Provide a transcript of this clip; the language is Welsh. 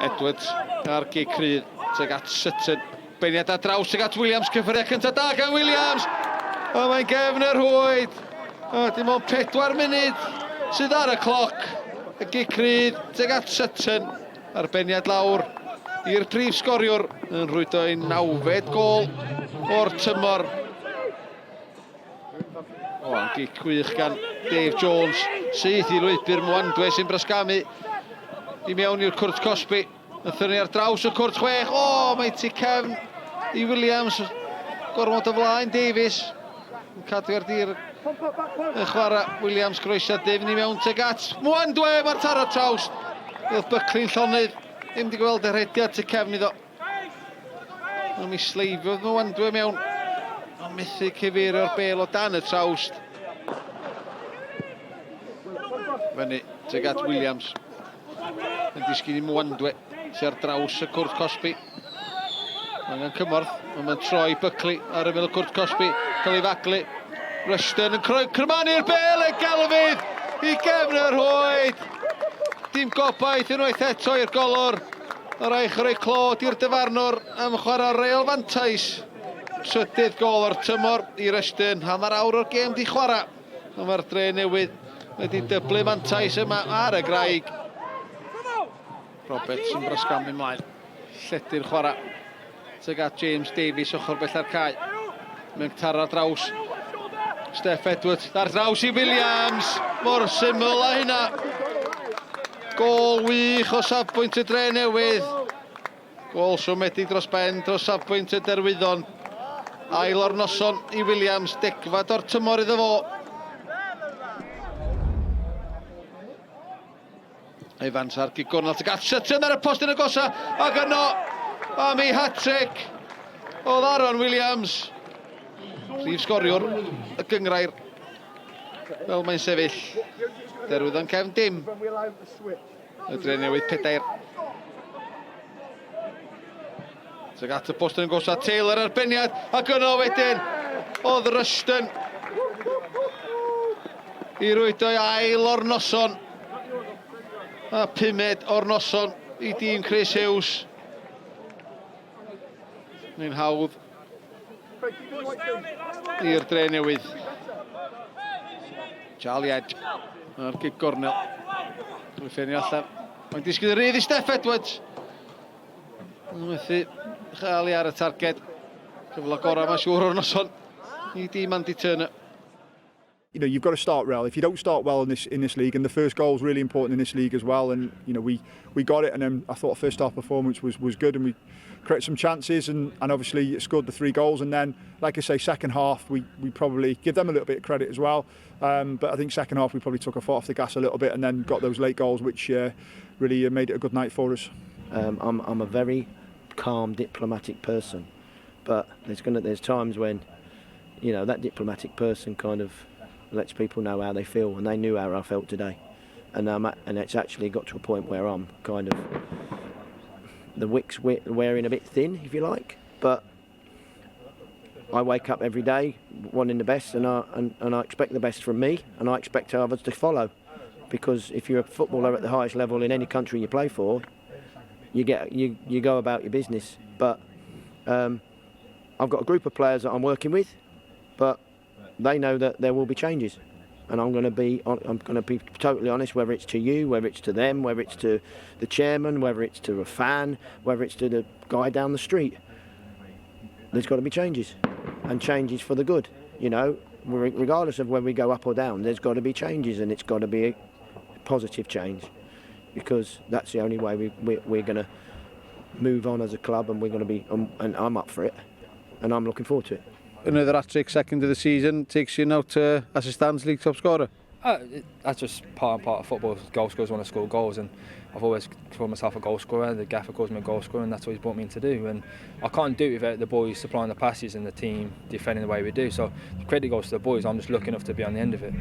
Edwards ar gig cryf tuag at Sutton. Beirniad ar draws tuag at Williams, cyffuria cyntaf da gan Williams. O, mae'n gefn yr hwyd. O, dim ond 4 munud sydd ar y cloc. Y gig cryf tuag at Sutton. Arbenniad lawr i'r prif sgoriwr yn rhwydo i 9fed gol o'r tymor. O, yn gig gwych gan Dave Jones sydd i lwybr Mwandwe sy'n brysgamu i mewn i'r cwrt Cosby. Nathon ni ar draws y cwrt 6. O, mae tu cefn i Williams. Gormod o flaen Davies. Yn cadw ar dir y chwarae Williams groesiad difn i mewn tuag at Mwandwe. Mae'r taro trawst. Oedd Buckley'n llonydd. Ddim wedi gweld yr hediad tu cefn iddo. A mi sleifiodd Mwandwe mewn. A methu cyfeirio'r bel o dan y trawst. Fyny tuag at Williams. Yn disgyn i Mwandwe sy'n ar draws y cwrt Cosby. Mae'n cymorth, mae'n troi Buckley ar y middel cwrt Cosby. Cael ei faglu. Rushton yn crymanu'r bel y gelfydd i gefn yr hwyd. Dim gobaith unwaith eto i'r golwr. Yr eich rhoi clod i'r dyfarnwr am chwarae reol fantais. Trydydd gol o'r tymor i Rushton. Hanner awr o'r gêm di chwarae. A mae'r Drenewydd wedi dyblu mantais yma ar y graig. Roberts yn brysgamu ymlaen. Lledu'r chwarae. Tuag at James Davies ochr bell ar cae. Mae'n taro draws. Steff Edwards ar draws i Williams. Mor syml a hynna. Gol wych o safbwynt y Drenewydd. Gol siomedig dros ben dros safbwynt y Derwyddon. Ail o'r noson i Williams. Degfad o'r tymor iddo fo. Evans ar gig gornel tuag at Sutton ar y post yn y gosa. Ac yno am ei hat-trick o Aaron Williams. Prif sgoriwr y gyngrair. Fel mae'n sefyll. Derwyddon Cefn dim. Y Drenewydd 4. Tuag at y post yn y gosa. Taylor arbeniad. Ac yno wedyn oedd Rushton i rwydo i ail o'r noson. A 5 o'r noson i dîm Chris Hughes. Mae'n hawdd i'r Drenewydd. Charlie Edge ar gig gornel. Dwi'n ffeinio allan. Mae'n disgyn y rydd i Steff Edwards. Mae'n methu chael i ar y targed. Cyfle gorau mae'n siŵr o'r noson i dîm Andy Turner. You know, you've got to start well. If you don't start well in this league, and the first goal is really important in this league as well. And you know, we got it, and then I thought first half performance was good, and we created some chances, and obviously scored the 3 goals. And then, like I say, second half we probably give them a little bit of credit as well. But I think second half we probably took our foot off the gas a little bit, and then got those late goals, which really made it a good night for us. I'm a very calm, diplomatic person, but there's times when, you know, that diplomatic person kind of lets people know how they feel, and they knew how I felt today, and it's actually got to a point where I'm kind of the wick's wearing a bit thin, if you like. But I wake up every day wanting the best, and I expect the best from me, and I expect others to follow, because if you're a footballer at the highest level in any country you play for, you go about your business. But I've got a group of players that I'm working with, but they know that there will be changes, and I'm going to be totally honest. Whether it's to you, whether it's to them, whether it's to the chairman, whether it's to a fan, whether it's to the guy down the street, there's got to be changes, and changes for the good. You know, regardless of whether we go up or down, there's got to be changes, and it's got to be a positive change, because that's the only way we're going to move on as a club, and we're going to be. And I'm up for it, and I'm looking forward to it. Another hat-trick, second of the season, takes you now to as a Stands League top scorer? That's just part of football. Goal scorers want to score goals, and I've always called myself a goal scorer. The gaffer calls me a goal scorer, and that's what he's brought me in to do. And I can't do it without the boys supplying the passes and the team defending the way we do. So the credit goes to the boys. I'm just lucky enough to be on the end of it.